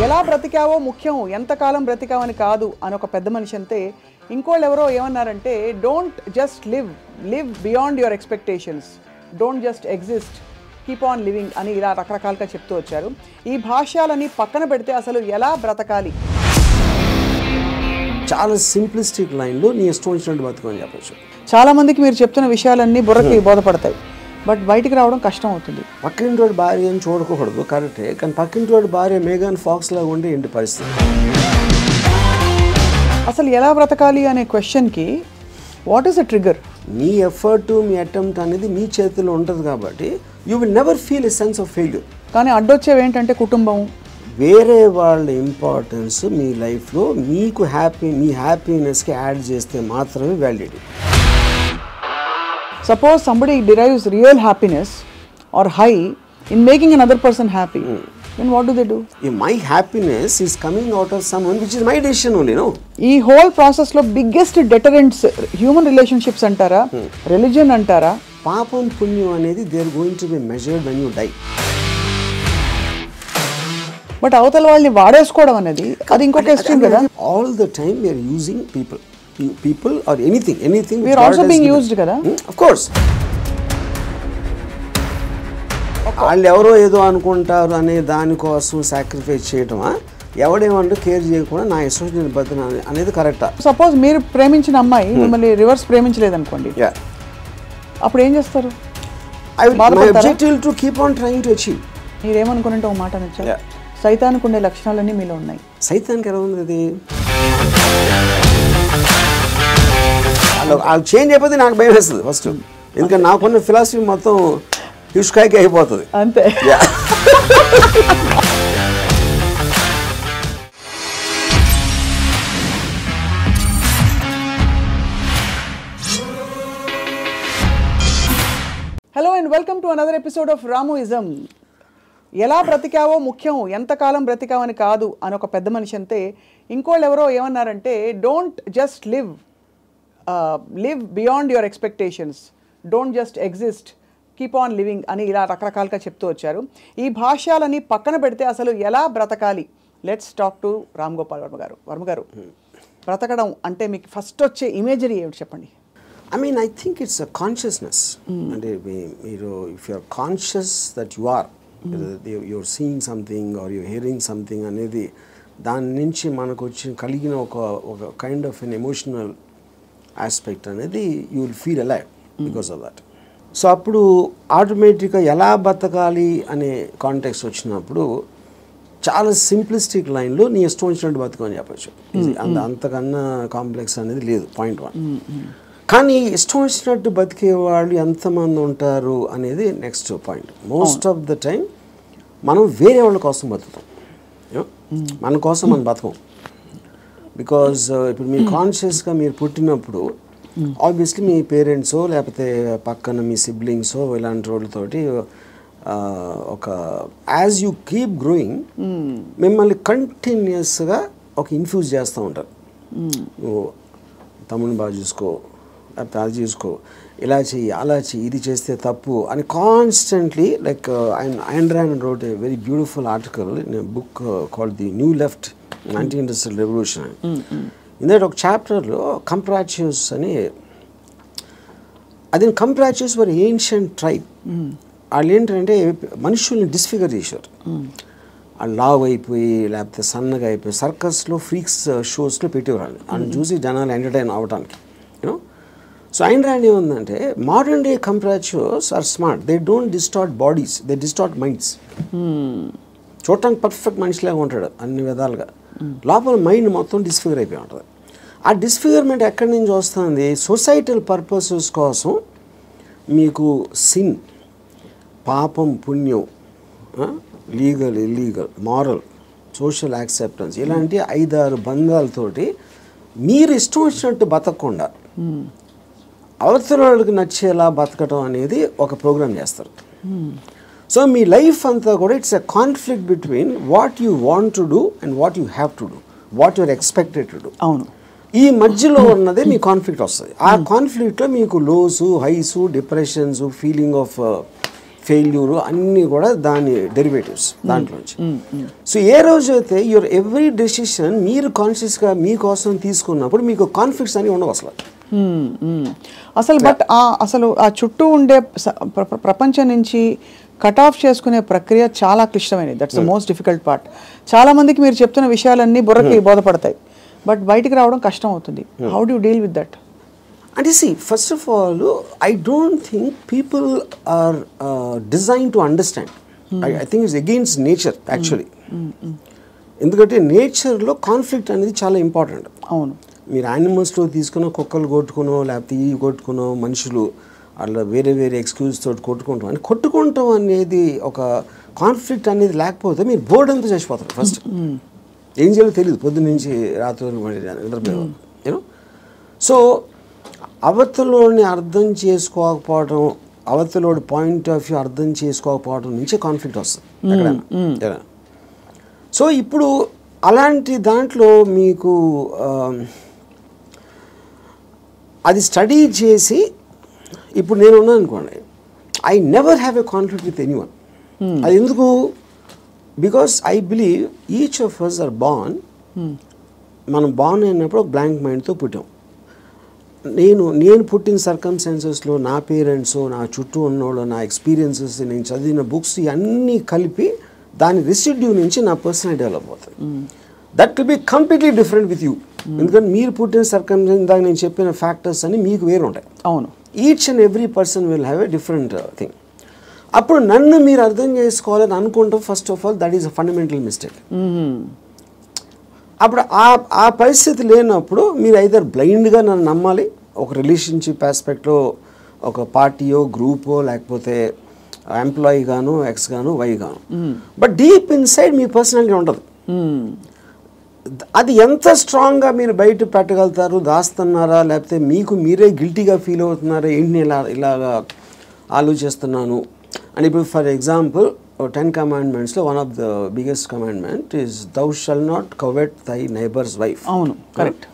ఎలా బ్రతికావో ముఖ్యం, ఎంతకాలం బ్రతికావని కాదు అని ఒక పెద్ద మనిషి అంతే. ఇంకోళ్ళు ఎవరో ఏమన్నారంటే, don't just live beyond your expectations, don't just exist, keep on living అని ఇలా రకరకాలుగా చెప్తూ వచ్చారు. ఈ భాష్యాలని పక్కన పెడితే అసలు ఎలా బ్రతకాలి? చాలా సింప్లిస్టిక్ లైన్లో నీ ఇష్టం వచ్చినట్టు బతుకని చెప్పచ్చు. చాలామందికి మీరు చెప్తున్న విషయాలన్నీ బుర్రకి బోధపడతాయి, బట్ బయటికి రావడం కష్టం అవుతుంది. పక్కింటి భార్య అని చూడకూడదు కరెక్టే, కానీ పక్కింటి భార్య మేఘాన్ ఫాక్స్ లాగా ఉండే ఏంటి పరిస్థితి? అసలు ఎలా బ్రతకాలి అనే క్వశ్చన్కి what is the trigger? Me effort, me attempt అనేది మీ చేతిలో ఉంటుంది కాబట్టి you will never feel a sense of failure. కానీ అడ్డొచ్చేవి ఏంటంటే కుటుంబం, వేరే వాళ్ళ ఇంపార్టెన్స్ మీ లైఫ్లో మీకు మీ హ్యాపీనెస్కి యాడ్ చేస్తే మాత్రమే validity. Suppose somebody derives real happiness or high in making another person happy, then what do they do? My happiness is coming out of someone which is my decision only, no? ఈ whole process లో biggest deterrents human relationships అంటారా, religion అంటారా? పాపం పుణ్యం అనేది they are going to be measured when you die. But అవతల వాళ్ళని వాడేసుకోవడం అనేది అది ఇంకొక ఎక్స్ట్రీమ్ కదా. All the time we are using people or anything we are also being used kada. Of course. వాళ్ళు ఎవరో ఏదో అనుకుంటారు అనే దానికోసం సాక్రిఫైస్ చేయటమా, ఎవడేమంటే కేర్ చేయకుండా నా ఇష్టం బతున అనేది కరెక్టా? సపోజ్ మీరు ప్రేమించిన అమ్మాయి మిమ్మల్ని రివర్స్ ప్రేమించలేదు అనుకోండి, అప్పుడు ఏం చేస్తారు? My objective to keep on trying to achieve. మీరేమనుకున్నట్టు ఒక మాట నచ్చా, సైతానికి ఉండే లక్షణాలన్నీ మీలో ఉన్నాయి. సైతానికి ఎలా ఉంది అది? వాళ్ళు చేంజ్ అయిపోతే నాకు భయం వేస్తుంది ఫస్ట్, ఎందుకంటే నాకున్న ఫిలాసఫీ మొత్తం హిష్కాయికి అయిపోతుంది అంతే. Hello and welcome to another episode of రాముయిజం. ఎలా బ్రతికావో ముఖ్యం, ఎంతకాలం బ్రతికావని కాదు అని ఒక పెద్ద మనిషి అంతే. ఇంకోళ్ళు ఎవరో ఏమన్నారంటే, don't just live beyond your expectations, don't just exist, keep on living అని ఇలా రకరకాలుగా చెప్తూ వచ్చారు. ఈ భాష్యాలని పక్కన పెడితే అసలు ఎలా బ్రతకాలి? Let's talk to Ram Gopal Varma గారు. వర్మ గారు, బ్రతకడం అంటే మీకు ఫస్ట్ వచ్చే ఇమేజరీ ఏమిటి చెప్పండి? I think it's a consciousness. And if you're conscious that you are, you're seeing something or you're hearing something అనేది దాని నుంచి మనకు వచ్చి కలిగిన ఒక kind of an emotional aspect అనేది you will feel alive because of that. So అప్పుడు ఆటోమేటిక్గా ఎలా బతకాలి అనే కాంటెక్స్ట్ వచ్చినప్పుడు చాలా సింప్లిస్టిక్ లైన్లో నీ ఇష్టం వచ్చినట్టు బతకమని చెప్పచ్చు. అంతకన్నా కాంప్లెక్స్ అనేది లేదు, పాయింట్ 1. కానీ ఇష్టం వచ్చినట్టు బతికే వాళ్ళు ఎంతమంది ఉంటారు అనేది next point. Most of the time మనం వేరే వాళ్ళ కోసం బతుకుతాం, మన కోసం మనం బతకం. బికాజ్ ఇప్పుడు మీరు కాన్షియస్గా మీరు పుట్టినప్పుడు ఆబ్వియస్లీ మీ పేరెంట్సో లేకపోతే పక్కన మీ సిబ్లింగ్సో ఇలాంటి వాళ్ళతోటి ఒక యాజ్ యూ కీప్ గ్రోయింగ్ మిమ్మల్ని కంటిన్యూస్గా ఒక ఇన్ఫ్యూజ్ చేస్తూ ఉంటారు. నువ్వు తమ్ముని బాగా చూసుకో, లేకపోతే అది చూసుకో, ఇలా చెయ్యి, అలా చెయ్యి, ఇది చేస్తే తప్పు అని constantly. Like Ayn Rand wrote a very beautiful article in a book called The New Left, Anti-Industrial Revolution. In that ఒక చాప్టర్లో కంప్రాచ్యూస్ అని, అది కంప్రాచ్యూస్ వర్ ఏన్షియంట్ ట్రైబ్. వాళ్ళు ఏంటంటే మనుషుల్ని డిస్ఫిగర్ చేశారు. వాళ్ళు లావ్ అయిపోయి లేకపోతే సన్నగా అయిపోయి సర్కస్లో ఫ్రీక్స్ షోస్లో పెట్టేవాళ్ళు, వాళ్ళని చూసి జనాలు ఎంటర్టైన్ అవ్వడానికి. యూనో, సో Ayn Rand ఏముందంటే, modern day comprachicos are smart, they don't distort bodies, they distort minds. చూడటానికి పర్ఫెక్ట్ మనిషిలాగా ఉంటాడు అన్ని విధాలుగా, లోపల మైండ్ మొత్తం డిస్ఫిగర్ అయిపోయి ఉంటుంది. ఆ డిస్ఫిగర్మెంట్ ఎక్కడి నుంచి వస్తుంది? సొసైటల్ పర్పసెస్ కోసం మీకు సిన్, పాపం పుణ్యం, legal illegal, moral, social acceptance, ఇలాంటి 5-6 బంధాలతోటి మీరు ఇష్టం వచ్చినట్టు బతకకుండా అవతల వాళ్ళకి నచ్చేలా బతకటం అనేది ఒక ప్రోగ్రామ్ చేస్తారు. సో మీ లైఫ్ అంతా కూడా it's a conflict between what you want to do and what you have to do, what you're expected to do. అవును, ఈ మధ్యలో ఉన్నదే మీ కాన్ఫ్లిక్ట్ వస్తుంది. ఆ కాన్ఫ్లిక్ట్లో మీకు lows, highs, depressions, feeling of failure అన్నీ కూడా దాని డెరివేటివ్స్ దాంట్లోంచి. సో ఏ రోజైతే యువర్ ఎవ్రీ డెసిషన్ మీరు కాన్షియస్గా మీకోసం తీసుకున్నప్పుడు మీకు కాన్ఫ్లిక్ట్స్ అని ఉండవు అసలు. అసలు బట్ అసలు ఆ చుట్టూ ఉండే ప్రపంచం నుంచి కట్ ఆఫ్ చేసుకునే ప్రక్రియ చాలా క్లిష్టమైనది. That's the most difficult part. చాలా మందికి మీరు చెప్తున్న విషయాలన్నీ బుర్రకి బోధపడతాయి, బట్ బయటికి రావడం కష్టం అవుతుంది. How do you deal with that? అంటే first of all I don't think people are design to understand. I think it's against nature actually. ఎందుకంటే నేచర్లో కాన్ఫ్లిక్ట్ అనేది చాలా ఇంపార్టెంట్. అవును. మీరు యానిమల్స్లో తీసుకున్న కుక్కలు కొట్టుకునో లేకపోతే ఈ కొట్టుకునో మనుషులు అట్లా వేరే వేరే ఎక్స్క్యూజ్ తోటి కొట్టుకుంటాం అని కొట్టుకుంటాం అనేది ఒక కాన్ఫ్లిక్ట్ అనేది లేకపోతే మీరు బోర్డు అంతా చచ్చిపోతారు. ఫస్ట్ ఏం చేయాలో తెలియదు పొద్దున్న నుంచి రాత్రి నిద్రపోయేవారు. యూనో సో అవతలోని అర్థం చేసుకోకపోవడం, అవతలోడి పాయింట్ ఆఫ్ వ్యూ అర్థం చేసుకోకపోవడం నుంచే కాన్ఫ్లిక్ట్ వస్తుంది ఎక్కడైనా. సో ఇప్పుడు అలాంటి దాంట్లో మీకు అది స్టడీ చేసి ఇప్పుడు నేను ఉన్నాను అనుకోండి, I never have a conflict with anyone. అది ఎందుకు? Because I believe each of us are born. మనం బార్న్ అయినప్పుడు ఒక బ్లాంక్ మైండ్తో పుట్టాం. నేను పుట్టిన సర్కమ్స్టాన్సెస్లో నా పేరెంట్స్, నా చుట్టూ ఉన్నోళ్ళు, నా ఎక్స్పీరియన్సెస్, నేను చదివిన బుక్స్ ఇవన్నీ కలిపి దాని రెసిడ్యూ నుంచి నా పర్సనల్ డెవలప్ అవుతుంది. That will be completely different with you. ఎందుకంటే మీరు పుట్టిన సర్కమ్స్టాన్స్ దాకా నేను చెప్పిన ఫ్యాక్టర్స్ అన్ని మీకు వేరు ఉంటాయి. అవును. Each and every person will have a different thing. అప్పుడు నన్ను మీరు అర్థం చేసుకోవాలని అనుకుంటాం. First of all that is a fundamental mistake. అప్పుడు ఆ పరిస్థితి లేనప్పుడు మీరు ఐదర్ బ్లైండ్గా నన్ను నమ్మాలి, ఒక రిలేషన్షిప్ ఆస్పెక్ట్లో ఒక పార్టీయో గ్రూపో లేకపోతే ఎంప్లాయీ గాను ఎక్స్ గాను వై గాను, but deep inside me personality ఉంటుంది. అది ఎంత స్ట్రాంగ్గా మీరు బయట పెట్టగలుగుతారు, దాస్తున్నారా లేకపోతే మీకు మీరే గిల్టీగా ఫీల్ అవుతున్నారా, ఏంటి ఇలాగా ఆలోచిస్తున్నాను అని. ఇప్పుడు ఫర్ ఎగ్జాంపుల్ 10 commandmentsలో one of the biggest commandment is thou shall not covet thy neighbour's wife. అవును, కరెక్ట్.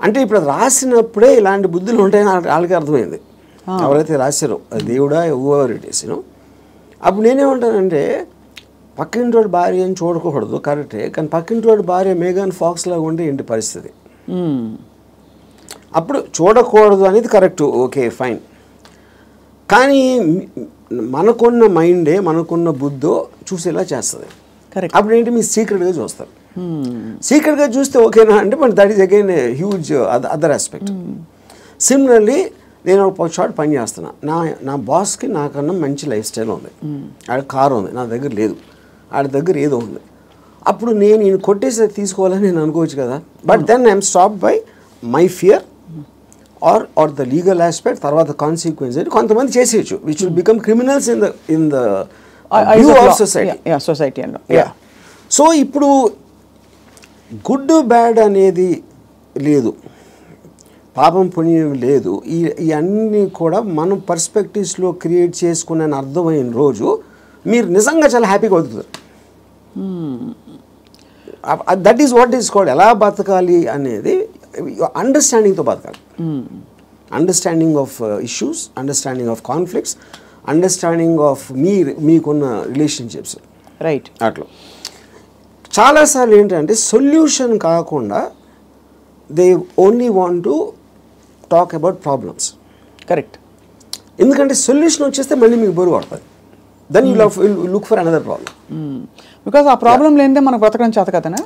అంటే ఇప్పుడు అది రాసినప్పుడే ఇలాంటి బుద్ధులు ఉంటాయని వాళ్ళకి అర్థమైంది, ఎవరైతే రాశారో దేవుడా ఎవర్ ఇట్ ఈస్ యూనో. అప్పుడు నేనేమంటానంటే పక్కింటోడి భార్య అని చూడకూడదు కరెక్టే, కానీ పక్కింటోడి భార్య మేఘన్ ఫాక్స్ లాగా ఉంటే ఏంటి పరిస్థితి? అప్పుడు చూడకూడదు అనేది కరెక్ట్, ఓకే ఫైన్. కానీ మనకున్న మైండే మనకున్న బుద్ధో చూసేలా చేస్తుంది. అప్పుడు ఏంటి మీరు సీక్రెట్గా చూస్తారు. సీక్రెట్గా చూస్తే ఓకేనా అంటే but that is again huge other aspect. Similarly నేను ఒక చోట పని చేస్తున్నా, నా బాస్కి నాకన్నా మంచి లైఫ్ స్టైల్ ఉంది, ఆడ కారు ఉంది, నా దగ్గర లేదు, ఆడ దగ్గర ఏదో ఉంది. అప్పుడు నేను ఈయన కొట్టేసి తీసుకోవాలని నేను అనుకోవచ్చు కదా, but then I'm stop by my fear or the legal aspect, తర్వాత కాన్సిక్వెన్స్ అని కొంతమంది చేసేయచ్చు, which will become criminals in the view of society. So ఇప్పుడు గుడ్ బ్యాడ్ అనేది లేదు, పాపం పుణ్యం లేదు, ఇవన్నీ కూడా మనం పర్స్పెక్టివ్స్లో క్రియేట్ చేసుకునే అర్థమైన రోజు మీరు నిజంగా చాలా హ్యాపీగా అవుతుంది. That is what is called ఎలా బతకాలి అనేది అండర్స్టాండింగ్తో బతకాలి. Understanding of issues, understanding of conflicts, understanding of మీకున్న రిలేషన్షిప్స్. రైట్. అట్లా చాలాసార్లు ఏంటంటే సొల్యూషన్ కాకుండా they only want to talk about problems. Correct. ఎందుకంటే సొల్యూషన్ వచ్చేస్తే మళ్ళీ మీకు బరువు పడుతుంది, then you look for another problem. Because ఆ ప్రాబ్లం లేనిదే మనకు బతకడం చేత కదనా.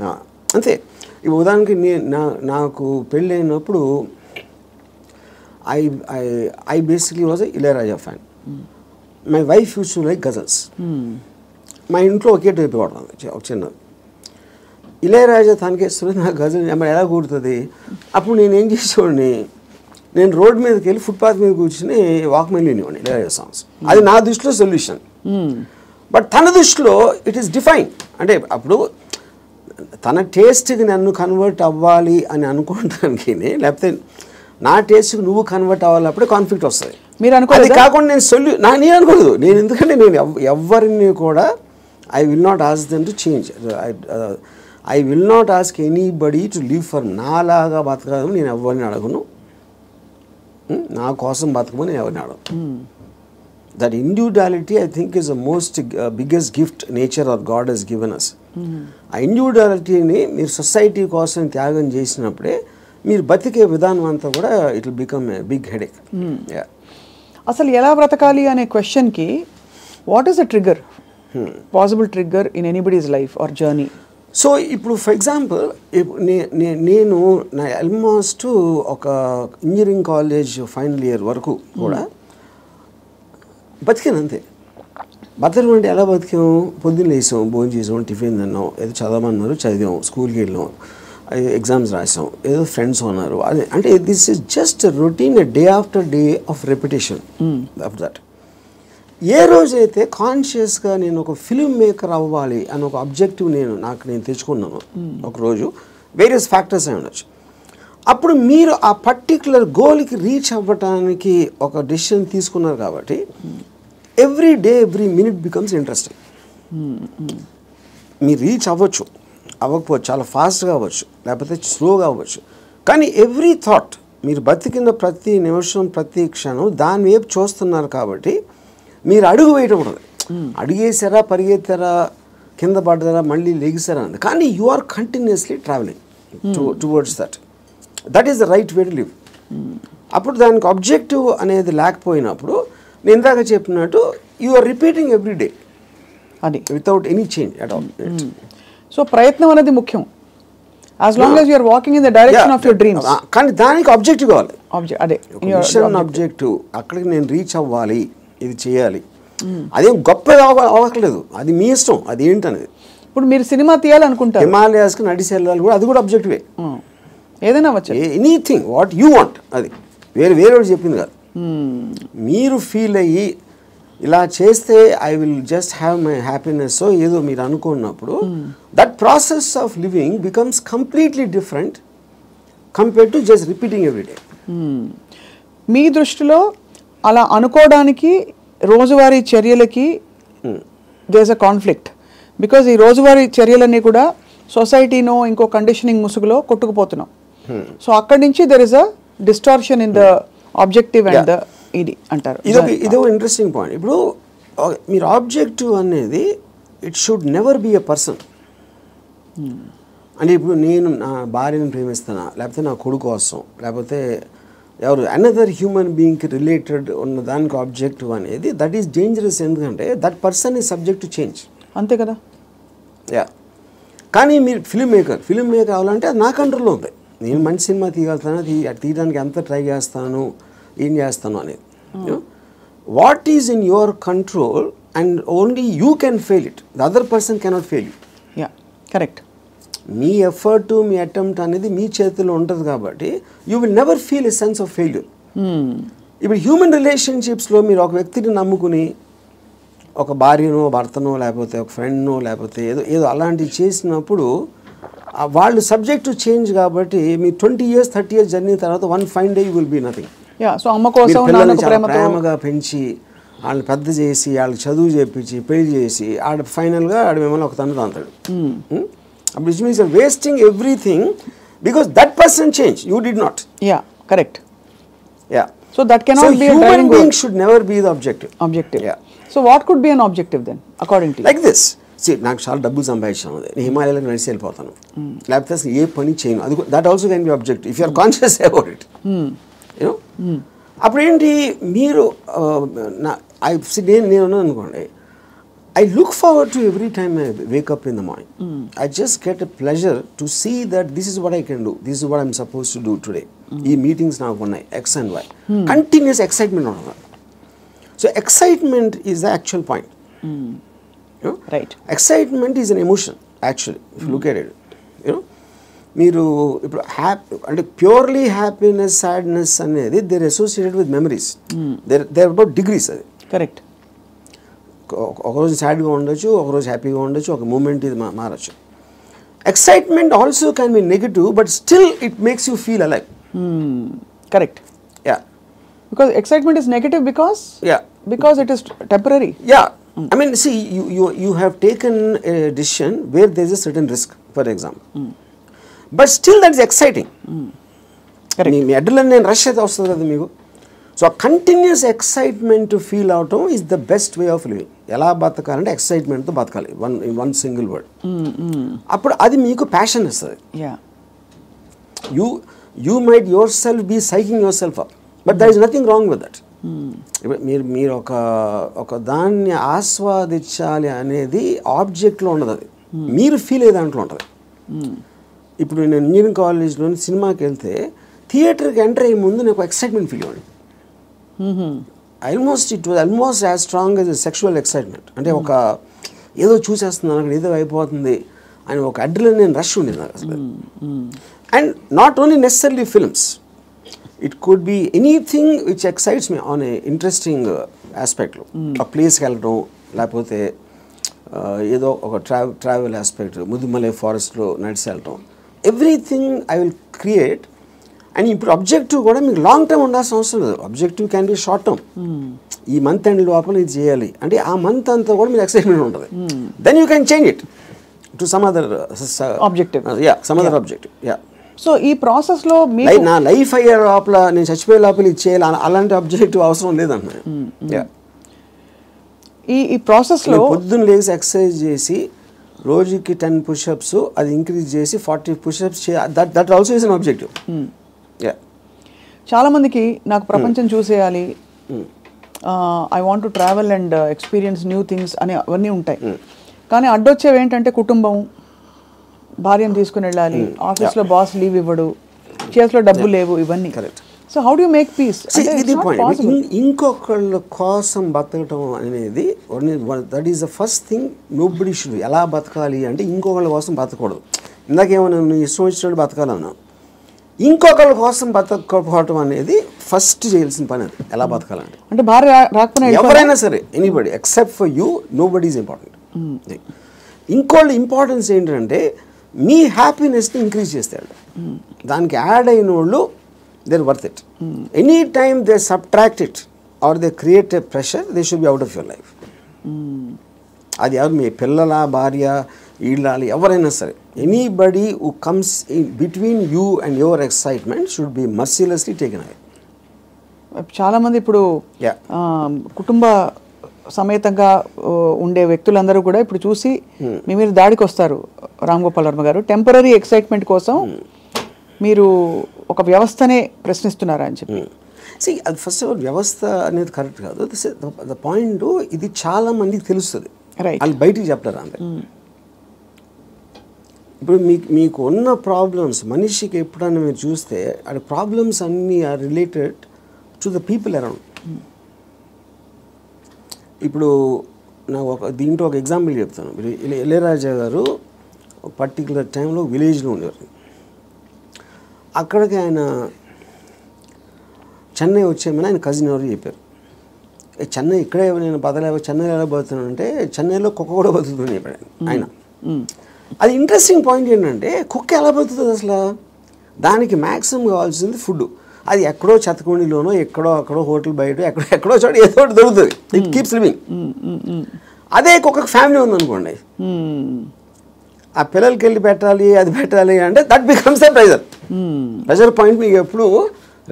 అంతే. ఇప్పుడు ఉదాహరణకి నాకు పెళ్ళి అయినప్పుడు I basically was a Ilaiyaraaja fan. My wife use to like ghazals. మా ఇంట్లో ఒకే టైప్ పడుతుంది ఒక చిన్నది. ఇళయరాజా తనకేస్తుంది, నాకు గజల్ ఎలా కూడుతుంది. అప్పుడు నేనేం చేసేవాడిని, నేను రోడ్ మీదకి వెళ్ళి ఫుట్పాత్ మీద కూర్చుని వాక్మెన్ వినేవాడిని ఇళయరాజా సాంగ్స్. అది నా దృష్టిలో సొల్యూషన్, బట్ తన దృష్టిలో ఇట్ ఈస్ డిఫైన్. అంటే అప్పుడు తన టేస్ట్కి నన్ను కన్వర్ట్ అవ్వాలి అని అనుకోవడానికి, లేకపోతే నా టేస్ట్కి నువ్వు కన్వర్ట్ అవ్వాలి, అప్పుడే కాన్ఫ్లిక్ట్ వస్తుంది. మీరు అనుకోలేదు. అది కాకుండా నేను అనుకోలేదు. నేను ఎందుకంటే నేను ఎవరిని కూడా I will not ask them to change. I will not ask anybody to live for నాలాగా బతకడం. నేను ఎవరిని అడగను, నా కోసం బతకమని నేను ఎవరిని అడగను. That individuality, I think, is the most biggest gift nature or God has given us. ఆ ఇండివిజువాలిటీని మీరు సొసైటీ కోసం త్యాగం చేసినప్పుడే మీరు బతికే విధానం అంతా కూడా it will become a big headache. అసలు ఎలా బ్రతకాలి అనే క్వశ్చన్కి what is the trigger, possible trigger in anybody's life or journey? So ఇప్పుడు ఫర్ ఎగ్జాంపుల్ నేను నా ఆల్మోస్ట్ ఒక ఇంజనీరింగ్ కాలేజ్ ఫైనల్ ఇయర్ వరకు కూడా బతికాను అంతే. బతకడం అంటే ఎలా బతికాము? పొద్దున్న లేసాం, భోజనం చేసాం, టిఫిన్ తిన్నాం, ఏదో చదవమన్నారు చదివాం, స్కూల్కి వెళ్ళాం, ఎగ్జామ్స్ రాసాం, ఏదో ఫ్రెండ్స్ ఉన్నారు. అదే అంటే this is just routine, day after day of repetition of that. ఏ రోజైతే కాన్షియస్గా నేను ఒక ఫిల్మ్ మేకర్ అవ్వాలి అని ఒక ఆబ్జెక్టివ్ నేను తెచ్చుకున్నాను ఒకరోజు, వేరియస్ ఫ్యాక్టర్స్ అయి ఉండొచ్చు, అప్పుడు మీరు ఆ పర్టిక్యులర్ గోల్కి రీచ్ అవ్వటానికి ఒక డెసిషన్ తీసుకున్నారు కాబట్టి every day every minute becomes interesting. మీరు రీచ్ అవ్వచ్చు, అవ్వకపోవచ్చు, చాలా ఫాస్ట్గా అవ్వచ్చు, లేకపోతే స్లోగా అవ్వచ్చు, కానీ ఎవ్రీ థాట్, మీరు బతికిన ప్రతి నిమిషం ప్రతి క్షణం దాని వైపు చూస్తున్నారు కాబట్టి మీరు అడుగు వేయటం ఉండదు. అడుగేసారా, పరిగెత్తారా, కింద పడ్డారా, మళ్ళీ లెగిసారా అని, కానీ you are continuously travelling towards that. That is the right way to live. అప్పుడు దానికి ఆబ్జెక్టివ్ అనేది లేకపోయినప్పుడు నేను ఇందాక చెప్పినట్టు you are repeating every day అది without any change at all. So ప్రయత్నం అనేది ముఖ్యం, as long as you are walking in the direction of your dreams. కానీ దానికి ఆబ్జెక్టివ్ కావాలి, అదే మిషన్ ఆబ్జెక్టివ్. అక్కడికి నేను రీచ్ అవ్వాలి, ఇది చేయాలి, అదేం గొప్పగా అవ్వట్లేదు, అది మీ ఇష్టం, అది ఏంటనేది. ఇప్పుడు మీరు సినిమా తీయాలనుకుంటారు, హిమాలయాస్కి నడిచి వెళ్ళాలి కూడా, అది కూడా ఆబ్జెక్టివే. ఏదైనా అవ్వచ్చు, ఎనీథింగ్ వాట్ యూ వాంట్, అది వేరే చెప్పింది కాదు. మీరు ఫీల్ అయ్యి ఇలా చేస్తే I will just have my happiness ఏదో మీరు అనుకున్నప్పుడు that process of living becomes completely different compared to just repeating every day. మీ దృష్టిలో అలా అనుకోవడానికి రోజువారీ చర్యలకి there is a conflict, because ఈ రోజువారీ చర్యలన్నీ కూడా సొసైటీనో ఇంకో కండిషనింగ్ ముసుగులో కొట్టుకుపోతున్నాం. సో అక్కడి నుంచి there is a distortion in the objective and the ఇది అంటారు. ఇదో ఇంట్రెస్టింగ్ పాయింట్. ఇప్పుడు మీరు ఆబ్జెక్టివ్ అనేది it should never be a person. అంటే ఇప్పుడు నేను నా భార్యను ప్రేమిస్తానా, లేకపోతే నా కొడుకు కోసం, లేకపోతే ఎవరు అనదర్ హ్యూమన్ బీయింగ్కి రిలేటెడ్ ఉన్న దానికి ఆబ్జెక్టివ్ అనేది దట్ ఈస్ డేంజరస్. ఎందుకంటే that person is subject to change. అంతే కదా. కానీ మీరు ఫిల్మ్ మేకర్ అవ్వాలంటే అది నా కంట్రోల్లో ఉంది. నేను మంచి సినిమా తీయగలుగుతాను, తీయడానికి ఎంత ట్రై చేస్తాను, ఏం చేస్తాను అనేది. What is in your control and only you can fail it, the other person cannot fail you. Correct. Me effort, me attempt అనేది మీ చేతిలో ఉంటుంది కాబట్టి you will never feel a sense of failure. ఇప్పుడు human రిలేషన్షిప్స్లో మీరు ఒక వ్యక్తిని నమ్ముకుని ఒక భార్యనో, భర్తనో, లేకపోతే ఒక ఫ్రెండ్నో, లేకపోతే ఏదో అలాంటివి చేసినప్పుడు వాళ్ళు సబ్జెక్ట్ టు చేంజ్ కాబట్టి మీ 20 years 30 years జర్నీ తర్వాత one fine day you will be nothing. పిల్లల్ని చాలా ప్రేమగా పెంచి వాళ్ళని పెద్ద చేసి వాళ్ళకి చదువు చేపించి పెళ్లి చేసి ఫైనల్గా మిమ్మల్ని ఒక తండ్రి అంటాడు. Which means you're wasting everything because that person changed, you did not. Yeah, correct. Yeah. So that cannot be a driving human being should never be the objective. Yeah. So what could be an objective then, according to you? Like this. See, నాకు చాలా డబ్బులు సంపాదించాను, నేను హిమాలయాలకు నడిచి వెళ్ళిపోతాను, లేకపోతే అసలు ఏ పని చేయను, అది that also can be objective if you are conscious about it. You know అప్పుడు ఏంటి మీరు నేను అనుకోండి, I look forward to every time I wake up in the morning. I just get a pleasure to see that this is what I can do. This is what I'm supposed to do today. These meetings now ఉన్నాయి X and Y. Continuous excitement on that. So excitement is the actual point. You know? Right. Excitement is an emotion actually. If you look at it, you know, మీరు ఇప్పుడు అంటే purely happiness, sadness అనేది they're associated with memories. They're about degrees. అది correct. ఒకరోజు సాడ్గా ఉండొచ్చు, ఒకరోజు హ్యాపీగా ఉండొచ్చు, ఒక మూమెంట్ ఇది మారచ్చు. Excitement also can be negative but still it makes you feel alive. Correct. Yeah, because excitement is negative because it is temporary. Yeah, I mean, see, you have taken a decision where there is a certain risk, for example. But still that is exciting. Correct. Me adrenaline rush అయితే వస్తుంది కదా మీకు. So continuous excitement feel అవటం is the best way of living. ఎలా బతకాలంటే ఎక్సైట్మెంట్తో బతకాలి, one single word. అప్పుడు అది మీకు ప్యాషన్ ఇస్తుంది. You might yourself be psyching yourself up, but there is nothing wrong with that. మీరు ఒక దాన్ని ఆస్వాదించాలి అనేది ఆబ్జెక్ట్లో ఉండదు, అది మీరు ఫీల్ అయ్యే దాంట్లో ఉంటుంది. ఇప్పుడు నేను ఇంజనీరింగ్ కాలేజ్లోని సినిమాకి వెళ్తే థియేటర్కి ఎంటర్ అయ్యే ముందు నాకు ఎక్సైట్మెంట్ ఫీల్ అవ్వండి. It was almost as strong as sexual excitement. అంటే ఒక ఏదో చూసేస్తున్నాను, అక్కడ ఏదో అయిపోతుంది అని ఒక అడ్రినలిన్ రష్ ఉండేది నాకు అసలు. And not only necessary films, it could be anything which excites me on a interesting ఆస్పెక్ట్లో. ఆ ప్లేస్కి వెళ్ళడం, లేకపోతే ఏదో ఒక ట్రావెల్ ఆస్పెక్ట్, ముదుమలై ఫారెస్ట్లో నడిచి వెళ్ళటం, everything I will create. And ఇప్పుడు అబ్జెక్టివ్ కూడా మీకు లాంగ్ టర్మ్ ఉండాల్సిన అవసరం లేదు. Objective can be short term. ఈ మంత్ ఎండ్ లోపల ఇది చేయాలి అంటే ఆ మంత్ అంతా కూడా మీకు ఎక్సైట్మెంట్ ఉంటుంది. Then you can change it to some other objective. Some other objective. So ఈ ప్రాసెస్లో నా లైఫ్ అయ్యే లోపల, నేను చచ్చిపోయే లోపల ఇది చేయాలి, అలాంటి అబ్జెక్టివ్ అవసరం లేదన్న. ఈ ప్రాసెస్లో పొద్దున్న లేచి ఎక్సర్సైజ్ చేసి రోజుకి 10 పుషప్స్ అది ఇంక్రీజ్ చేసి 40 pushups that also is an objective. చాలా మందికి నాకు ప్రపంచం చూసేయాలి, I want to travel and experience new things అని అవన్నీ ఉంటాయి. కానీ అడ్డొచ్చేవి ఏంటంటే కుటుంబం, భార్యను తీసుకుని వెళ్ళాలి, ఆఫీస్లో బాస్ లీవ్ ఇవ్వడు, చేతిలో డబ్బు లేవు, ఇవన్నీ. So how do you make peace? ఇది పాయింట్. ఇంకొకళ్ళ కోసం బతకటం అనేది that is the first thing nobody should. ఎలా బతకాలి అంటే ఇంకొకళ్ళ కోసం బతకూడదు. ఇందాకేమన్నా నువ్వు ఇష్టం వచ్చినట్టు బతకాలన్నా, ఇంకొకళ్ళ కోసం బతకపోవటం అనేది ఫస్ట్ చేయాల్సిన పని. అది ఎలా బతకాలంటే, అంటే భార్య రాకపోయినా ఎవరైనా సరే, anybody except for you, nobody is important. ఇంకోళ్ళ ఇంపార్టెన్స్ ఏంటంటే మీ హ్యాపీనెస్ని ఇంక్రీజ్ చేస్తాడు. దానికి యాడ్ అయిన వాళ్ళు they're worth it. Anytime they subtract it or they create a pressure, they should be out of your life. అది ఎవరు, మీ పిల్లల, భార్య, ఇళ్ళాలి, ఎవరైనా సరే, anybody who comes in between you and your excitement should be mercilessly taken away. చాలామంది ఇప్పుడు కుటుంబ సమేతంగా ఉండే వ్యక్తులందరూ కూడా ఇప్పుడు చూసి మీ మీద దాడికి వస్తారు. రామ్ గోపాల్ వర్మ గారు, టెంపరీ ఎక్సైట్మెంట్ కోసం మీరు ఒక వ్యవస్థనే ప్రశ్నిస్తున్నారా అని చెప్పి. అది ఫస్ట్ ఆఫ్ ఆల్ వ్యవస్థ అనేది కరెక్ట్ కాదు. ద పాయింట్, ఇది చాలా మందికి తెలుస్తుంది, వాళ్ళు బయటికి చెప్తారు అంతే. ఇప్పుడు మీకు ఉన్న ప్రాబ్లమ్స్, మనిషికి ఎప్పుడన్నా మీరు చూస్తే అది ప్రాబ్లమ్స్ అన్నీ are related to the people around. ఇప్పుడు నాకు దీంట్లో ఒక ఎగ్జాంపుల్ చెప్తాను. ఇళయరాజా గారు పర్టికులర్ టైంలో విలేజ్లో ఉండేవారు. అక్కడికి ఆయన చెన్నై వచ్చేమని ఆయన కజిన్ ఎవరు చెప్పారు. చెన్నై ఇక్కడే నేను బతలేవో, చెన్నైలో ఎలా బతుకుతున్నాను అంటే చెన్నైలో కుక్క కూడా బతుకుతుంది చెప్పాడు ఆయన. అది ఇంట్రెస్టింగ్ పాయింట్ ఏంటంటే, కుక్క ఎలా బతుకుతుంది అసలు? దానికి మ్యాక్సిమం కావాల్సింది ఫుడ్. అది ఎక్కడో చెత్తకుండిలోనో, ఎక్కడో అక్కడో హోటల్ బయట ఎక్కడో చోట ఏదో ఒకటి దొరుకుతుంది. It keeps living. అదే కుక్కకు ఫ్యామిలీ ఉందనుకోండి, ఆ పిల్లలకి వెళ్ళి పెట్టాలి, అది పెట్టాలి అంటే that becomes the pressure. Pressure point మీకు ఎప్పుడు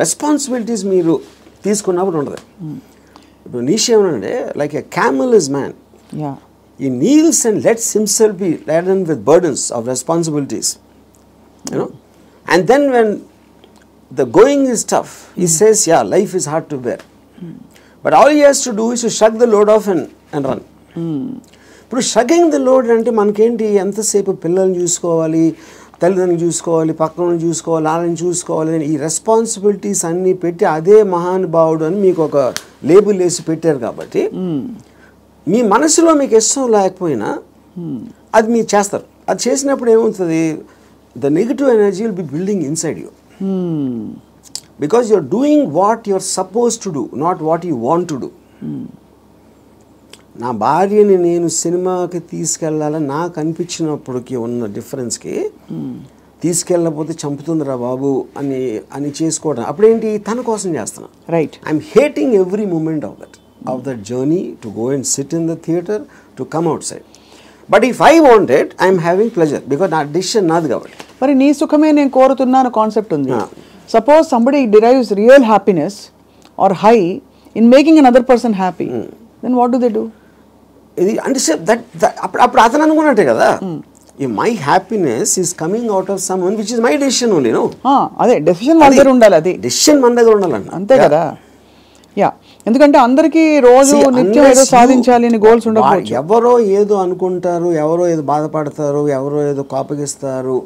రెస్పాన్సిబిలిటీస్ మీరు తీసుకున్నప్పుడు ఉండదు. ఇప్పుడు నీషే ఏమనంటే, like a camel is man, he kneels and lets himself be laden with burdens of responsibilities, you know, and then when the going is tough, he says, yeah, life is hard to bear, but all he has to do is to shrug the load off and run. ఇప్పుడు షగ్గింగ్ the load అంటే మనకేంటి, ఎంతసేపు పిల్లల్ని చూసుకోవాలి, తల్లిదండ్రులు చూసుకోవాలి, పక్కన చూసుకోవాలి, వాళ్ళని చూసుకోవాలి అని ఈ రెస్పాన్సిబిలిటీస్ అన్నీ పెట్టి అదే మహానుభావుడు అని మీకు ఒక లేబుల్ వేసి పెట్టారు. కాబట్టి మీ మనసులో మీకు ఇష్టం లేకపోయినా అది మీరు చేస్తారు. అది చేసినప్పుడు ఏమవుతుంది, the negative energy will be building inside you, because you're doing what you're suppose to do, not what you want to do. నా భార్యని నేను సినిమాకి తీసుకెళ్ళాలని నాకు అనిపించినప్పటికీ ఉన్న డిఫరెన్స్కి, తీసుకెళ్ళకపోతే చంపుతుందిరా బాబు అని చేసుకోవడం అప్పుడేంటి, తన కోసం చేస్తున్నా. Right, I'm hating every moment of that journey to go and sit in the theater, to come outside. But if I want it, I am having pleasure because నా decision నాది కాబట్టి. మరి నీ సుఖమే నేను కోరుతున్నాను కాన్సెప్ట్ ఉంది. Suppose somebody derives real happiness or high in making another person happy, then what do they do? ఇది అంటే అప్పుడు అతను అనుకున్నట్టే కదా, my happiness is coming out of some one which is my decision only. No, అదే decision మన దగ్గర ఉండాలి, అది డెసిషన్ మన దగ్గర ఉండాలండి, అంతే కదా. యా, ఎందుకంటే అందరికీ రోజు నిత్యం ఏదో సాధించాలి అని గోల్స్ ఉండకపోవచ్చు. ఎవరో ఏదో అనుకుంటారు, ఎవరో ఏదో బాధపడతారు, ఎవరో ఏదో కోపగిస్తారు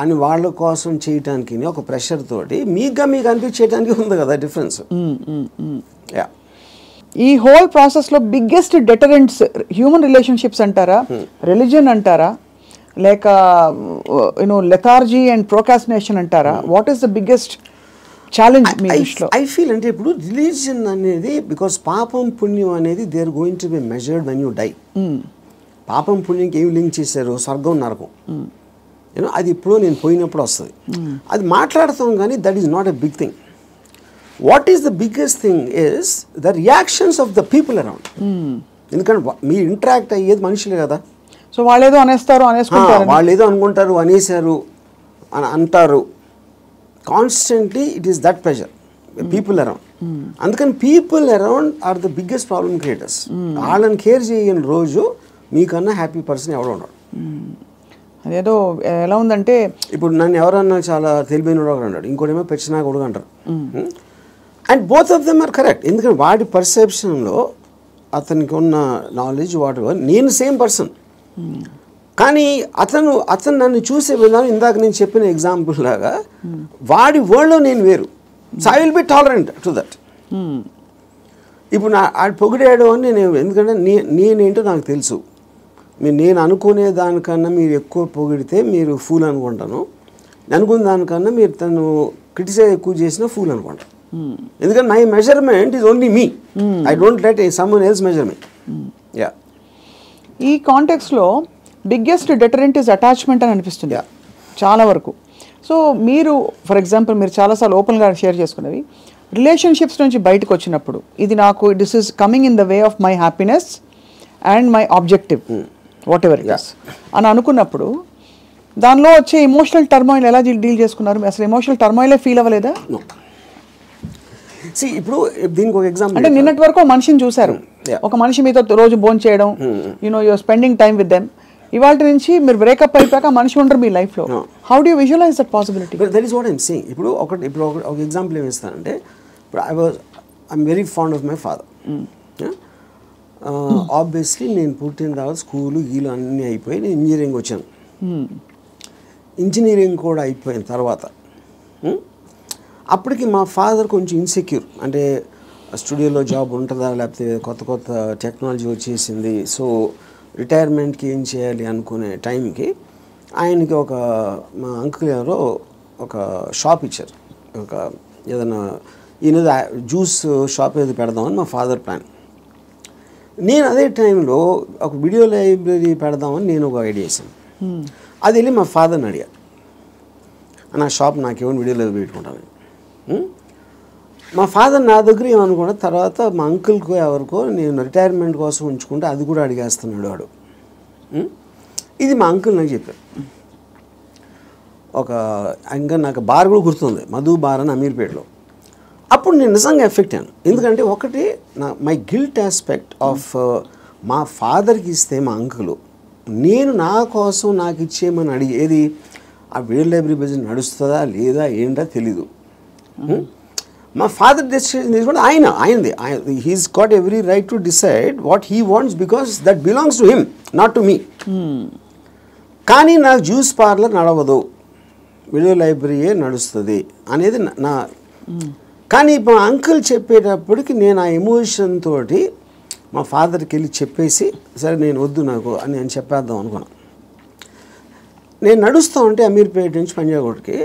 అని వాళ్ళ కోసం చేయటానికి ఒక ప్రెషర్ తోటి మీకు అనిపించేయడానికి ఉంది కదా డిఫరెన్స్. యా, ఈ హోల్ ప్రాసెస్లో బిగ్గెస్ట్ డెటరెంట్స్ హ్యూమన్ రిలేషన్షిప్స్ అంటారా, రిలీజన్ అంటారా, లేక లెథార్జీ అండ్ ప్రోకాస్టినేషన్ అంటారా? What is the biggest challenge మీ దృష్టిలో? ఐ ఫీల్ అంటే ఇప్పుడు రిలీజన్ అనేది, బికాస్ పాపం పుణ్యం అనేది they are going to be measured when you die. పాపం పుణ్యంకి ఏమి లింక్ చేశారు? స్వర్గం నరకం. అది ఇప్పుడు నేను పోయినప్పుడు వస్తుంది, అది మాట్లాడతాం, కానీ that is not a big thing. What is the biggest thing is the reactions of the people around. ఎందుకంటే మీరు ఇంటరాక్ట్ అయ్యేది మనుషులే కదా. సో వాళ్ళు ఏదో అనేస్తారు, అనేసుకుంటారు, వాళ్ళు ఏదో అనుకుంటారు, అనేసారు అని అంటారు. Constantly it is that pressure, people around. అందుకని people around are the biggest problem creators. వాళ్ళని కేర్ చేయని రోజు మీకన్నా హ్యాపీ పర్సన్ ఎవడో ఉండడు. అదేదో ఎలా ఉందంటే, ఇప్పుడు నన్ను ఎవరన్నా చాలా తెలివైన ఒకడు అన్నాడు, ఇంకోటేమో పెచ్చినా కొడుకు అంటారు. And both of them are correct. ఎందుకంటే వాడి పర్సెప్షన్లో అతనికి ఉన్న నాలెడ్జ్ వాట్ ఎవర్, నేను సేమ్ పర్సన్. కానీ అతను నన్ను చూసే విధానం ఇందాక నేను చెప్పిన ఎగ్జాంపుల్ లాగా వాడి వరల్డ్లో నేను వేరు. So I will be tolerant to that. ఇప్పుడు ఆడు పొగిడాడు అని నేను, ఎందుకంటే నేనేంటో నాకు తెలుసు. నేను అనుకునే దానికన్నా మీరు ఎక్కువ పొగిడితే మీరు ఫూల్ అనుకుంటాను, అనుకున్న దానికన్నా మీరు తను క్రిటిసైజ్ ఎక్కువ చేసినా ఫూల్ అనుకుంటాను. ఎందుకంటే my measurement is only me, I don't let someone else measure me. Yeah, ఈ కాంటెక్స్లో బిగ్గెస్ట్ డెటరెంట్ ఇస్ అటాచ్మెంట్ అని అనిపిస్తుంది చాలా వరకు. సో మీరు ఫర్ ఎగ్జాంపుల్ మీరు చాలాసార్లు ఓపెన్గా షేర్ చేసుకునేవి, రిలేషన్షిప్స్ నుంచి బయటకు వచ్చినప్పుడు ఇది నాకు this is coming in the way of my happiness and my objective what ever it is అని అనుకున్నప్పుడు దానిలో వచ్చే ఎమోషనల్ టర్మాయిల్ ఎలా డీల్ చేసుకున్నారు? అసలు ఎమోషనల్ టర్మాయిలే ఫీల్ అవ్వలేదా? ఇప్పుడు దీనికి ఒక ఎగ్జాంపుల్ అంటే నిన్నటి వరకు మనిషిని చూశారు, ఒక మనిషి మీతో రోజు భోజనం చేయడం, you're spending time with them. ఇవాళ నుంచి మీరు బ్రేకప్ అయిపోయాక మనిషి ఉండరు మీ లైఫ్లో. How do you visualize that possibility? That is what I'm saying. ఇప్పుడు ఒక ఎగ్జాంపుల్ ఏమి ఇస్తానంటే, ఇప్పుడు I'm very fond of my father. Obviously నేను పుట్టిన తర్వాత స్కూలు గీలు అన్నీ అయిపోయి నేను ఇంజనీరింగ్ వచ్చాను. ఇంజనీరింగ్ కూడా అయిపోయిన తర్వాత అప్పటికి మా ఫాదర్ కొంచెం ఇన్సెక్యూర్, అంటే స్టూడియోలో జాబ్ ఉంటుందా, లేకపోతే కొత్త టెక్నాలజీ వచ్చేసింది, సో రిటైర్మెంట్కి ఏం చేయాలి అనుకునే టైంకి ఆయనకి మా అంకుల్ ఎవరో ఒక షాప్ ఇచ్చారు. ఏదైనా ఈయన జ్యూస్ షాప్ ఏదో పెడదామని మా ఫాదర్ ప్లాన్. నేను అదే టైంలో ఒక వీడియో లైబ్రరీ పెడదామని నేను ఒక ఐడియా వేసాను. అది వెళ్ళి మా ఫాదర్ని అడిగా, నా షాప్ నాకేమో వీడియో లైబ్రరీ పెట్టుకుంటాను. మా ఫాదర్ నా దగ్గర ఏమనుకున్నా, తర్వాత మా అంకుల్కో ఎవరికో నేను రిటైర్మెంట్ కోసం ఉంచుకుంటే అది కూడా అడిగేస్తున్నాడు వాడు. ఇది మా అంకుల్ నాకు చెప్పారు. ఇంకా నాకు బార్ కూడా గుర్తుంది, మధు బార్ అని అమీర్పేటలో. అప్పుడు నేను నిజంగా ఎఫెక్ట్ అయ్యాను. ఎందుకంటే ఒకటి మై గిల్ట్ ఆస్పెక్ట్ ఆఫ్ మా ఫాదర్కి ఇస్తే మా అంకులు, నేను నా కోసం నాకు ఇచ్చేయమని అడిగేది ఆ వీడియో లైబ్రరీ బిజినెస్ నడుస్తుందా లేదా ఏంటో తెలీదు. మా ఫాదర్ డెసిషన్ తీసుకుంటే ఆయనది he's got every right to decide what he wants because that belongs to him, not to me. కానీ నాకు జ్యూస్ పార్లర్ నడవదు, వీడియో లైబ్రరీయే నడుస్తుంది అనేది నా. కానీ మా అంకుల్ చెప్పేటప్పటికి నేను ఆ ఎమోషన్ తోటి మా ఫాదర్కి వెళ్ళి చెప్పేసి, సరే నేను వద్దు నాకు అని నేను చెప్పేద్దాం అనుకున్నాను. నేను నడుస్తూ ఉంటే అమీర్పేట నుంచి పంజాగుట్కి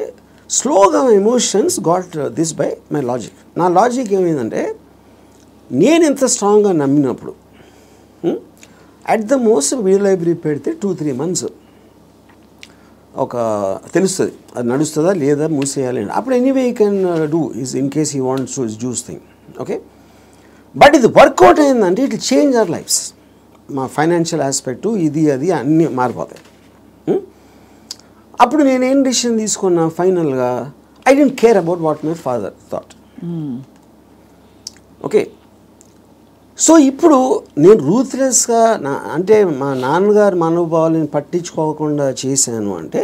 స్లోగా emotions got this by my logic. నా లాజిక్ ఏమైందంటే, నేను ఇంత స్ట్రాంగ్గా నమ్మినప్పుడు at the most video library పెడితే 2-3 months తెలుస్తుంది అది నడుస్తుందా లేదా మూసేయాలి అని. అప్పుడు anyway you can do is in case he wants to juice thing, okay. But ఇది వర్కౌట్ అయిందంటే ఇట్ చేంజ్ అవర్ లైఫ్స్. మా ఫైనాన్షియల్ ఆస్పెక్టు ఇది అది అన్నీ మారిపోతాయి. అప్పుడు నేనేం డిసిషన్ తీసుకున్నా ఫైనల్గా, I don't care about what my father thought. Okay. So ఇప్పుడు నేను రూత్లెస్గా అంటే మా నాన్నగారు మనోభావాలను పట్టించుకోకుండా చేశాను అంటే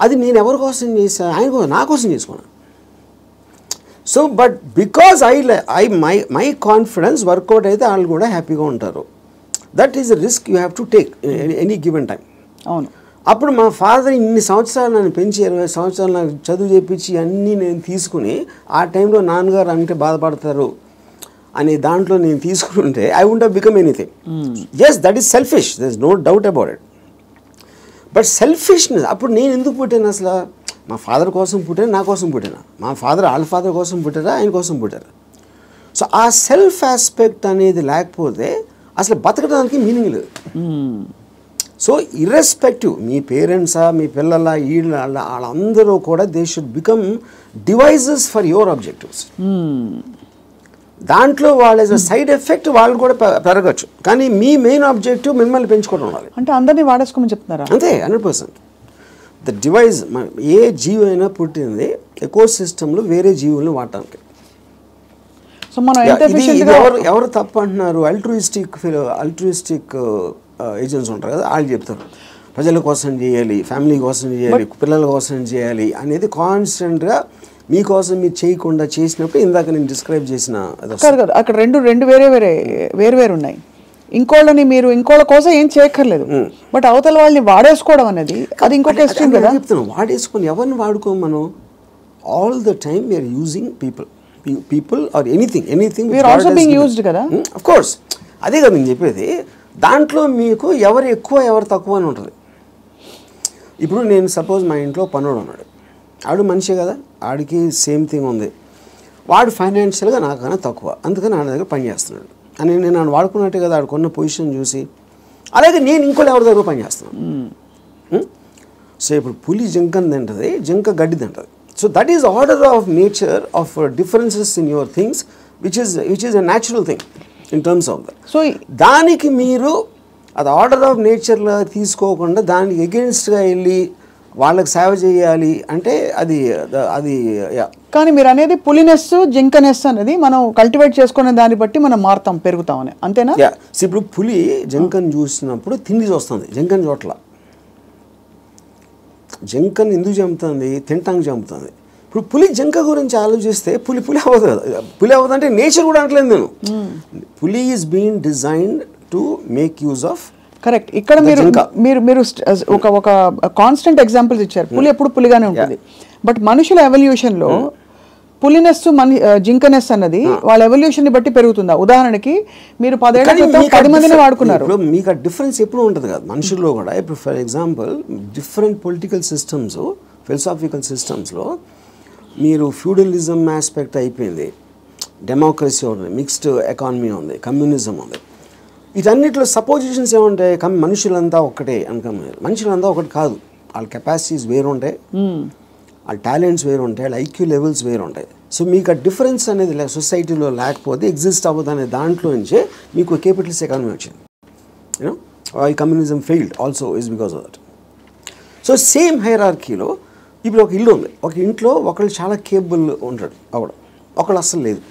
అది నేను ఎవరి కోసం చేశాను? ఆయన కోసం, నా కోసం చేసుకున్నాను. So but because my confidence work out అయితే వాళ్ళు కూడా హ్యాపీగా ఉంటారు. That is the risk you have to take any given time. అవును. అప్పుడు మా ఫాదర్ ఇన్ని సంవత్సరాలు నన్ను పెంచి 20 సంవత్సరాలు నాకు చదువు చేయించి అన్నీ నేను తీసుకుని ఆ టైంలో నాన్నగారు అంటే బాధపడతారు అనే దాంట్లో నేను తీసుకుంటే I won't have become anything. Yes, that is selfish, there is no doubt about it. But selfishness, అప్పుడు నేను ఎందుకు పుట్టాను అసలు? మా ఫాదర్ కోసం పుట్టాను, నా కోసం పుట్టాను. మా ఫాదర్ వాళ్ళ ఫాదర్ కోసం పుట్టారా, ఆయన కోసం పుట్టారు. సో ఆ సెల్ఫ్ ఆస్పెక్ట్ అనేది లేకపోతే అసలు బతకడానికి మీనింగ్ లేదు. సో ఇర్రెస్పెక్టివ్ మీ పేరెంట్సా, మీ పిల్లల, వాళ్ళందరూ కూడా they should become devices for your objectives. దాంట్లో వాళ్ళ సైడ్ ఎఫెక్ట్ వాళ్ళు కూడా పెరగచ్చు, కానీ మీ మెయిన్ ఆబ్జెక్టివ్ మిమ్మల్ని పెంచుకోవడం ఉండాలి. అంటే అందరినీ వాడేసుకోమని చెప్తున్నారా? అంతే, 100%. ద డివైజ్, ఏ జీవి అయినా పుట్టింది ఎకో సిస్టంలో వేరే జీవులను వాడటానికి. సో మనం ఎవరు తప్పు అంటున్నారు? అల్ట్రూయిస్టిక్ ఏజెంట్స్ ఉంటారు కదా, వాళ్ళు చెప్తారు ప్రజల కోసం చేయాలి, ఫ్యామిలీ కోసం చేయాలి, పిల్లల కోసం చేయాలి అనేది కాన్స్టెంట్గా మీకోసం మీరు చేయకుండా చేసినప్పుడు ఇందాక నేను డిస్క్రైబ్ చేసిన అక్కడ రెండు వేరే ఉన్నాయి. ఇంకోళ్ళ కోసం ఏం చేయక్కర్లేదు, బట్ అవతల వాళ్ళని వాడేసుకోవడం అనేది అది ఇంకొక ఎక్స్ట్రీమ్ కదా. చెప్తున్నాను, వాడేసుకొని ఎవరిని వాడుకోం మనం. All the time we're using people or anything we're also being used కదా. ఆఫ్ కోర్స్, అదే కదా నేను చెప్పేది. దాంట్లో మీకు ఎవరు ఎక్కువ ఎవరు తక్కువ అని ఉంటుంది. ఇప్పుడు నేను సపోజ్ మా ఇంట్లో పనుడు ఉన్నాడు, ఆడు మనిషే కదా, ఆడికి సేమ్ థింగ్ ఉంది. వాడు ఫైనాన్షియల్గా నాకన్నా తక్కువ, అందుకని ఆడ దగ్గర పని చేస్తున్నాడు అని నేను నన్ను వాడుకున్నట్టే కదా ఆడుకున్న పొజిషన్ చూసి. అలాగే నేను ఇంకోటి ఎవరి దగ్గర పని చేస్తున్నాను. సో ఇప్పుడు పులి జింకని తింటుంది, జింక గడ్డి తింటుంది. So that is order of nature of differences in your things which is a natural thing in terms of that. So దానికి మీరు అది ఆర్డర్ ఆఫ్ నేచర్లో తీసుకోకుండా దానికి ఎగెన్స్ట్గా వెళ్ళి వాళ్ళకి సేవ చేయాలి అంటే అది కానీ మీరు అనేది పులినెస్ జింకనెస్ అనేది మనం కల్టివేట్ చేసుకునే దాన్ని బట్టి మనం మారుతాం, పెరుగుతాం అని, అంతేనా? ఇప్పుడు పులి జింకను చూసినప్పుడు తిండి చూస్తుంది, జింకను చోట్ల. జింకను ఎందుకు చంపుతుంది? తింటానికి చంపుతుంది. ఇప్పుడు పులి జింక గురించి ఆలోచిస్తే పులి అవ్వదు కదా. పులి అవ్వదు అంటే నేచర్ కూడా అనట్లేదు నేను. పులి is being designed to make use of. Correct. ఇక్కడ మీరు ఒక కాన్స్టెంట్ ఎగ్జాంపుల్స్ ఇచ్చారు. పులి ఎప్పుడు పులిగానే ఉంటుంది, బట్ మనుషుల ఎవల్యూషన్లో పులినెస్ జింకనెస్ అన్నది వాళ్ళ ఎవల్యూషన్ ని బట్టి పెరుగుతుందా? ఉదాహరణకి మీరు 10 ఏళ్ల క్రితం 10 మందిని వాడుకున్నారు, మీకు ఆ డిఫరెన్స్ ఎప్పుడు ఉంటుంది కదా మనుషుల్లో కూడా. ఇప్పుడు for example different political systems, philosophical సిస్టమ్స్లో మీరు ఫ్యూడలిజం ఆస్పెక్ట్ అయిపోయింది, డెమోక్రసీ ఉంది, మిక్స్డ్ ఎకానమీ ఉంది, కమ్యూనిజం ఉంది. వీటన్నిటిలో సపోజిషన్స్ ఏముంటాయి? మనుషులంతా ఒక్కటే అనుకున్నారు. మనుషులంతా ఒకటి కాదు, వాళ్ళ కెపాసిటీస్ వేరు ఉంటాయి, వాళ్ళ టాలెంట్స్ వేరు ఉంటాయి, వాళ్ళ ఐక్యూ లెవెల్స్ వేరు ఉంటాయి. సో మీకు ఆ డిఫరెన్స్ అనేది సొసైటీలో లేకపోతే ఎగ్జిస్ట్ అవ్వదు అనే దాంట్లో నుంచే మీకు క్యాపిటలిస్ట్ ఎకానమీ వచ్చింది. యూనో ఈ communism failed also is because of that. So same హైరార్కీలో ఇప్పుడు ఒక ఇల్లు ఉంది, ఒక ఇంట్లో ఒకళ్ళు చాలా కేపబుల్ ఉంటాడు, ఒకళ్ళు అస్సలు లేదు.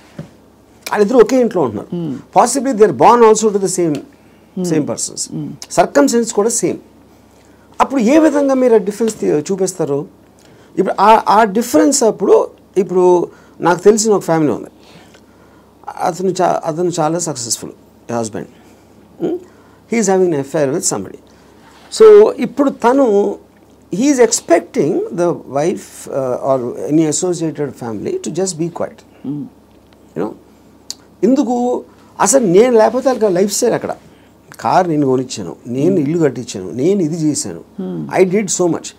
వాళ్ళిద్దరు ఒకే ఇంట్లో ఉంటున్నారు. Possibly they are born also to the same persons, circumstances కూడా సేమ్. అప్పుడు ఏ విధంగా మీరు ఆ డిఫరెన్స్ చూపిస్తారు? ఇప్పుడు ఆ డిఫరెన్స్ అప్పుడు ఇప్పుడు నాకు తెలిసిన ఒక ఫ్యామిలీ ఉంది, అతను చాలా successful husband, he's having an affair with somebody. So ఇప్పుడు తను he's expecting the wife or any associated family to just be quiet. You know ఎందుకు? అసలు నేను లేకపోతే వాళ్ళకి లైఫ్ స్టైల్ అక్కడ, కార్ నేను కొనిచ్చాను, నేను ఇల్లు కట్టించాను, నేను ఇది చేశాను, I did so much.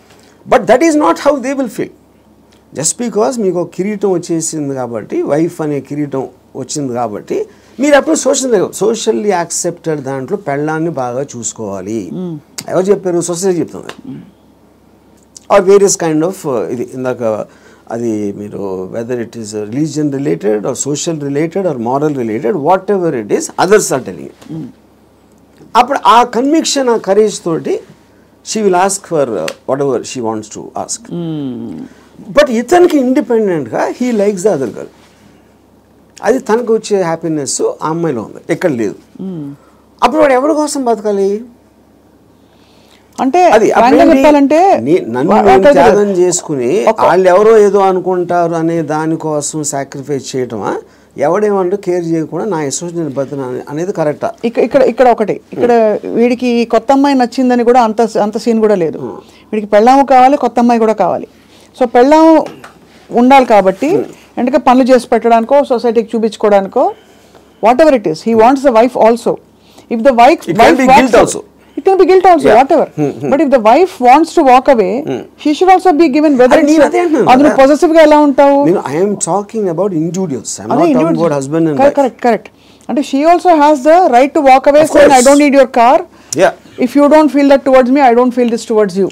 But that is not how they will feel. Just because మీకు ఒక కిరీటం వచ్చేసింది కాబట్టి, వైఫ్ అనే కిరీటం వచ్చింది కాబట్టి మీరు అప్పుడు సోషల్లీ యాక్సెప్టెడ్ దాంట్లో పెళ్ళాన్ని బాగా చూసుకోవాలి. ఎవరు చెప్పారు? సొసైటీ చెప్తుంది. ఆర్ వేరియస్ కైండ్ ఆఫ్ ఇది ఇందాక అది మీరు whether it is religion related or social related or moral related, what ever it is, others are telling it. అప్పుడు ఆ కన్విక్షన్, ఆ కరేజ్ తోటి she will ask for what ever she wants to ask. But ఇతనికి ఇండిపెండెంట్గా he likes the other girl. అది తనకు వచ్చే happiness ఆ అమ్మాయిలో ఉంది, ఎక్కడ లేదు. అప్పుడు వాడు ఎవరి కోసం బతకాలి? అంటే అది చెప్పాలంటే నన్ను త్యాగం చేసుకుని వాళ్ళు ఎవరో ఏదో అనుకుంటారు అనే దానికోసం సాక్రిఫైస్ చేయటమా, ఎవడేమంటూ కేర్ చేయకుండా నా ఇష్టం నేను బతున్నా అనేది కరెక్టా? ఇక్కడ ఒకటి, ఇక్కడ వీడికి కొత్త అమ్మాయి నచ్చిందని కూడా అంత సీన్ కూడా లేదు. వీడికి పెళ్ళాము కావాలి, కొత్త అమ్మాయి కూడా కావాలి. సో పెళ్ళాము ఉండాలి కాబట్టి ఎందుకంటే పనులు చేసి పెట్టడానికో సొసైటీకి చూపించుకోవడానికో what ever it is, he wants the wife also. If the wife it can be guilt also, whatever. But if the wife wants to walk away, she should also be given, whether it's adru possessive ga ela untavu. I am talking about individuals, I am not talking about husband and wife. Correct. And she also has the right to walk away saying I don't need your car. Yeah, if you don't feel that towards me, I don't feel this towards you.